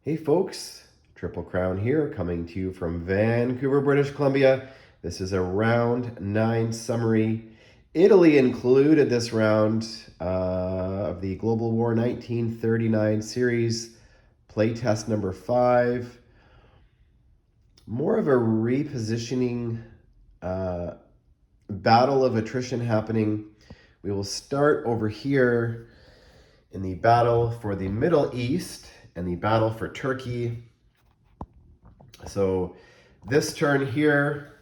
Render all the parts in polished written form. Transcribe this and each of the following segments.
Hey folks, Triple Crown here, coming to you from Vancouver, British Columbia. This is a round 9 summary. Italy included this round of the Global War 1939 series, playtest number 5. More of a repositioning battle of attrition happening. We will start over here in the battle for the Middle East and the battle for Turkey. So this turn here,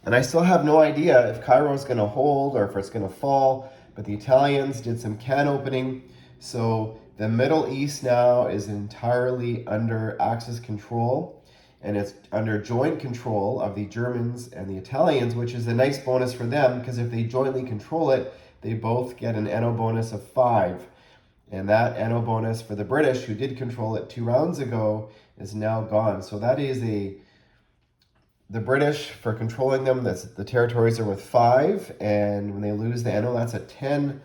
and I still have no idea if Cairo is going to hold or if it's going to fall, but the Italians did some can opening. So the Middle East now is entirely under Axis control, and it's under joint control of the Germans and the Italians, which is a nice bonus for them, because if they jointly control it, they both get an NO bonus of 5. And that NO bonus for the British, who did control it 2 rounds ago, is now gone. So that is the British, for controlling them, the territories are worth 5, and when they lose the NO, that's a 10.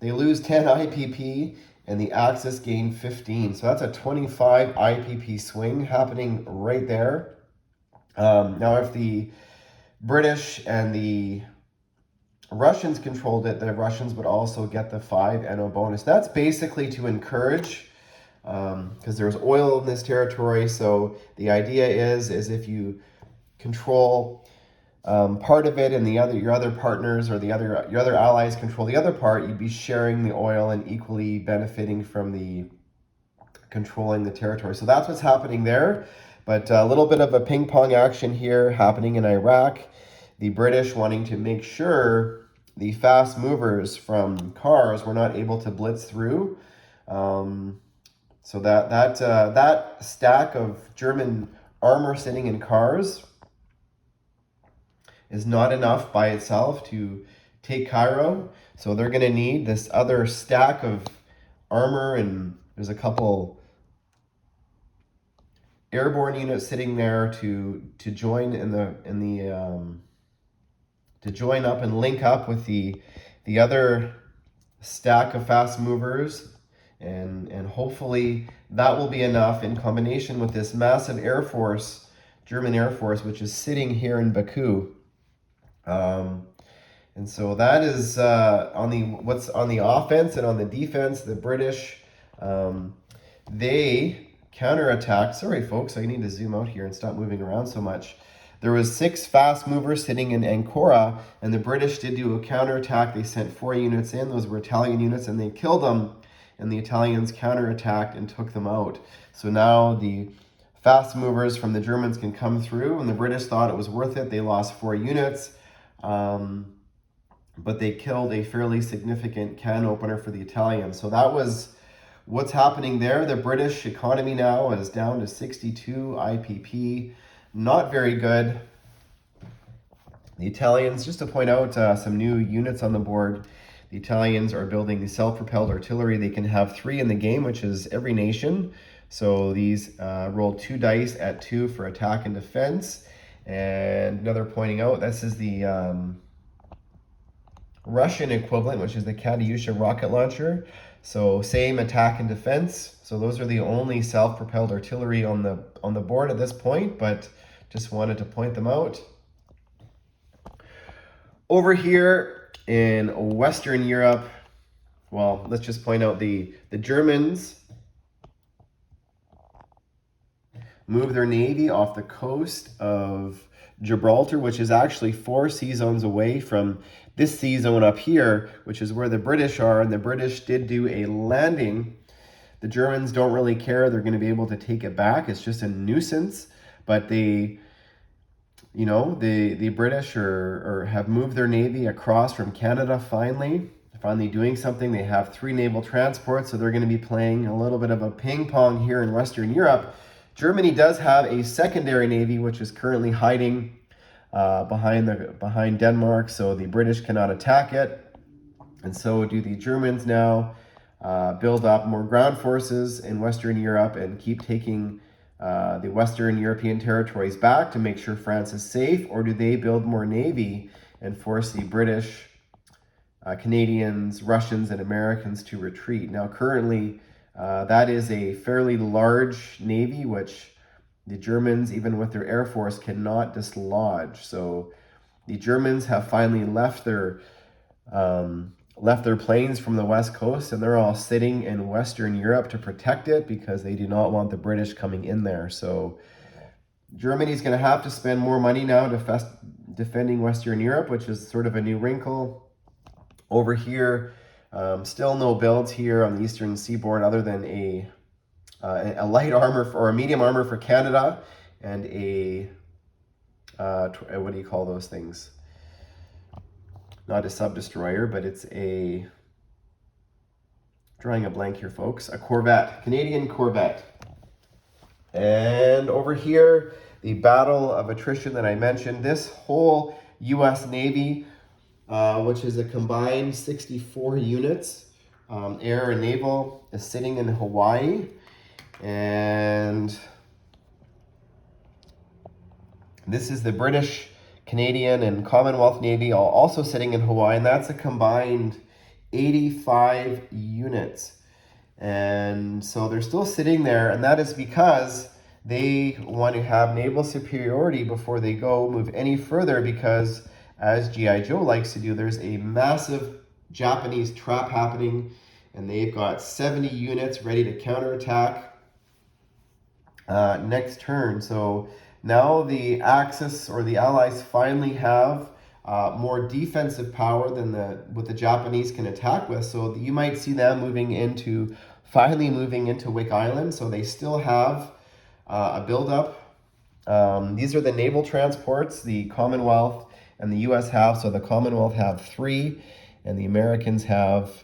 They lose 10 IPP, and the Axis gain 15. So that's a 25 IPP swing happening right there. Now, if the British and the Russians controlled it, the Russians would also get the 5 NO bonus. That's basically to encourage, because there's oil in this territory. So the idea is if you control part of it, and your other partners or your other allies control the other part, you'd be sharing the oil and equally benefiting from the controlling the territory. So that's what's happening there. But a little bit of a ping pong action here happening in Iraq. The British wanting to make sure the fast movers from cars were not able to blitz through. So that stack of German armor sitting in cars is not enough by itself to take Cairo. So they're going to need this other stack of armor, and there's a couple airborne units sitting there to join to join up and link up with the other stack of fast movers, and hopefully that will be enough in combination with this massive Air Force, German Air Force, which is sitting here in Baku. And so that is what's on the offense. And on the defense, the British, they counterattack. Sorry, folks, I need to zoom out here and stop moving around so much. There was 6 fast movers sitting in Ankara, and the British did do a counterattack. They sent 4 units in. Those were Italian units, and they killed them. And the Italians counterattacked and took them out. So now the fast movers from the Germans can come through, and the British thought it was worth it. They lost 4 units, but they killed a fairly significant can opener for the Italians. So that was what's happening there. The British economy now is down to 62 IPP. Not very good. The Italians, just to point out some new units on the board, the Italians are building the self-propelled artillery. They can have 3 in the game, which is every nation. So these roll 2 dice at 2 for attack and defense. And another pointing out, this is the Russian equivalent, which is the Katyusha rocket launcher. So same attack and defense. So those are the only self-propelled artillery on the board at this point, but just wanted to point them out. Over here in Western Europe, well, let's just point out the Germans move their navy off the coast of Gibraltar, which is actually 4 sea zones away from this sea zone up here, which is where the British are, and the British did do a landing. The Germans don't really care. They're going to be able to take it back. It's just a nuisance, but the British have moved their navy across from Canada finally doing something. They have 3 naval transports, so they're going to be playing a little bit of a ping pong here in Western Europe. Germany does have a secondary navy, which is currently hiding behind Denmark, so the British cannot attack it. And so do the Germans now build up more ground forces in Western Europe and keep taking the Western European territories back to make sure France is safe, or do they build more navy and force the British, Canadians, Russians, and Americans to retreat? Now, currently, That is a fairly large navy, which the Germans, even with their air force, cannot dislodge. So the Germans have finally left their planes from the west coast, and they're all sitting in Western Europe to protect it because they do not want the British coming in there. So Germany's going to have to spend more money now defending Western Europe, which is sort of a new wrinkle. Over here, still no builds here on the eastern seaboard other than a light armor or a medium armor for Canada and a what do you call those things? Not a sub-destroyer, but it's a, drawing a blank here, folks, a corvette, Canadian corvette. And over here, the battle of attrition that I mentioned, this whole U.S. Navy, which is a combined 64 units, air and naval, is sitting in Hawaii. And this is the British, Canadian, and Commonwealth Navy all also sitting in Hawaii, and that's a combined 85 units. And so they're still sitting there, and that is because they want to have naval superiority before they move any further, because as G.I. Joe likes to do, there's a massive Japanese trap happening, and they've got 70 units ready to counterattack next turn. So now the Axis or the Allies finally have more defensive power than what the Japanese can attack with. So you might see them finally moving into Wake Island. So they still have a buildup. These are the naval transports the Commonwealth and the U.S. have. So the Commonwealth have 3, and the Americans have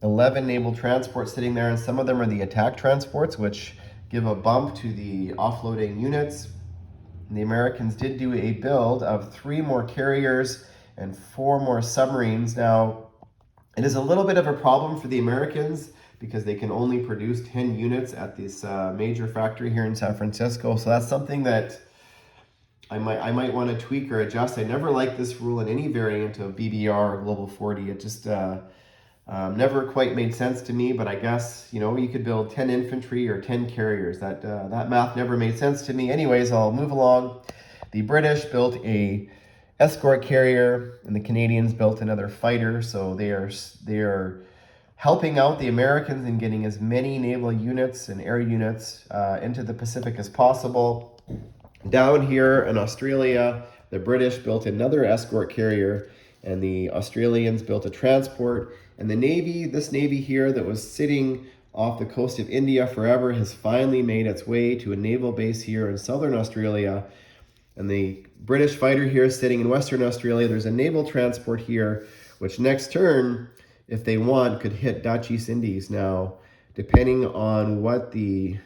11 naval transports sitting there, and some of them are the attack transports, which give a bump to the offloading units. And the Americans did do a build of 3 more carriers and 4 more submarines. Now, it is a little bit of a problem for the Americans because they can only produce 10 units at this major factory here in San Francisco. So that's something that I might want to tweak or adjust. I never liked this rule in any variant of BBR or Global 40. It just never quite made sense to me, but I guess, you could build 10 infantry or 10 carriers. That math never made sense to me. Anyways, I'll move along. The British built a escort carrier, and the Canadians built another fighter. So they are helping out the Americans in getting as many naval units and air units into the Pacific as possible. Down here in Australia, the British built another escort carrier, and the Australians built a transport. And the Navy, this Navy here that was sitting off the coast of India forever, has finally made its way to a naval base here in southern Australia. And the British fighter here is sitting in Western Australia. There's a naval transport here, which next turn, if they want, could hit Dutch East Indies. Now, depending on what the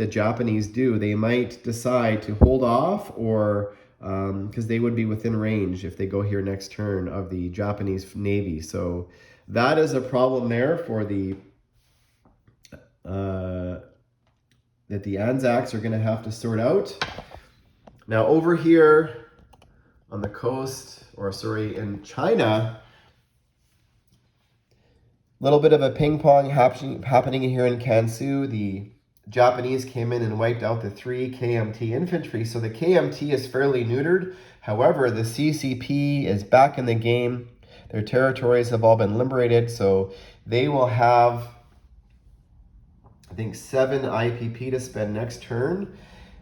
Japanese do, they might decide to hold off, or because they would be within range if they go here next turn of the Japanese Navy. So that is a problem there for that the Anzacs are going to have to sort out. Now over here on the coast, in China, a little bit of a ping pong happening here in Kansu. The Japanese came in and wiped out the 3 KMT infantry. So the KMT is fairly neutered. However, the CCP is back in the game. Their territories have all been liberated. So they will have, I think, 7 IPP to spend next turn.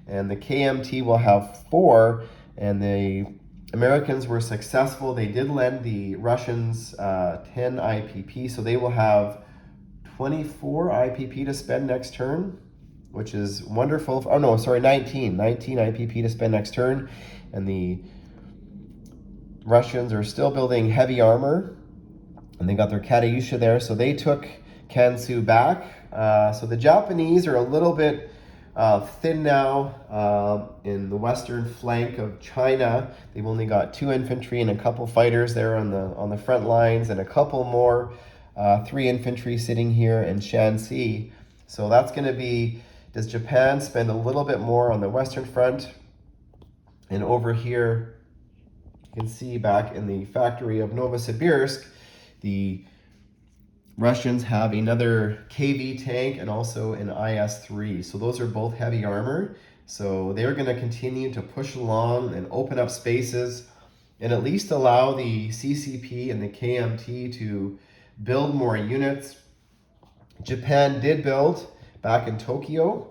And the KMT will have 4. And the Americans were successful. They did lend the Russians 10 IPP. So they will have 24 IPP to spend next turn, which is wonderful. 19 IPP to spend next turn. And the Russians are still building heavy armor, and they got their Katyusha there, so they took Kansu back. So the Japanese are a little bit thin now in the western flank of China. They've only got 2 infantry and a couple fighters there on the front lines, and a couple more 3 infantry sitting here in Shanxi. So that's going to be, does Japan spend a little bit more on the Western Front? And over here, you can see back in the factory of Novosibirsk, the Russians have another KV tank and also an IS-3. So those are both heavy armor. So they're going to continue to push along and open up spaces and at least allow the CCP and the KMT to build more units. Japan did build back in Tokyo.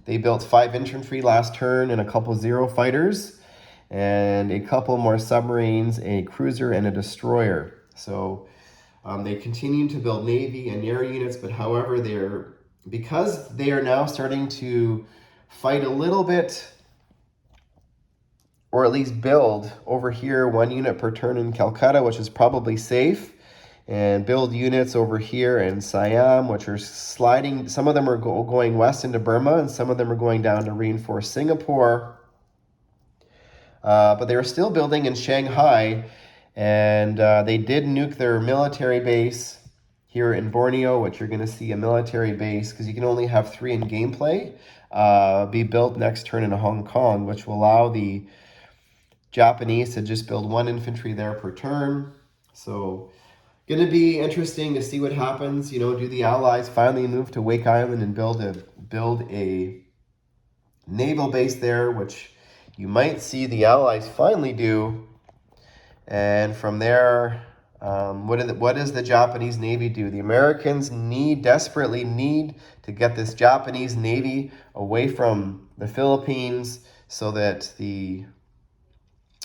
They built 5 infantry last turn and a couple Zero fighters and a couple more submarines, a cruiser and a destroyer. So they continue to build Navy and air units, but however, because they are now starting to fight a little bit, or at least build over here 1 unit per turn in Calcutta, which is probably safe, and build units over here in Siam, which are sliding. Some of them are going west into Burma, and some of them are going down to reinforce Singapore. But they were still building in Shanghai, and they did nuke their military base here in Borneo, which you're going to see a military base, because you can only have 3 in gameplay, be built next turn in Hong Kong, which will allow the Japanese to just build 1 infantry there per turn. So going to be interesting to see what happens. You know, do the Allies finally move to Wake Island and build a naval base there, which you might see the Allies finally do. And from there, what does the Japanese Navy do? The Americans desperately need to get this Japanese Navy away from the Philippines so that the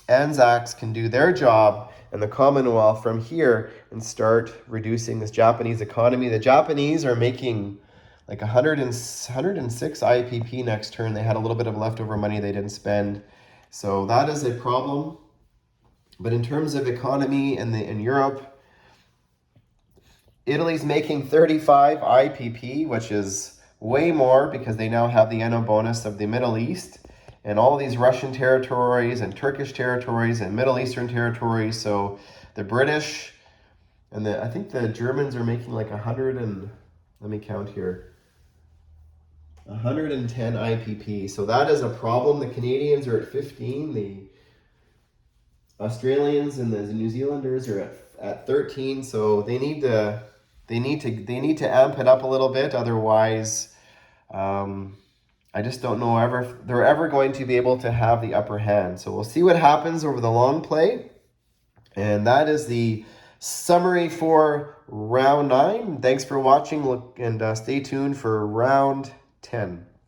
Anzacs can do their job and the Commonwealth from here and start reducing this Japanese economy. The Japanese are making like 106 IPP next turn. They had a little bit of leftover money they didn't spend. So that is a problem. But in terms of economy in Europe, Italy's making 35 IPP, which is way more because they now have the anno bonus of the Middle East and all these Russian territories and Turkish territories and Middle Eastern territories. So the British and I think the Germans are making like 100 and, let me count here, 110 IPP. So that is a problem. The Canadians are at 15. The Australians and the New Zealanders are at 13. So they need to amp it up a little bit. Otherwise, I just don't know if they're ever going to be able to have the upper hand. So we'll see what happens over the long play. And that is the summary for round 9. Thanks for watching. Look and stay tuned for round 10.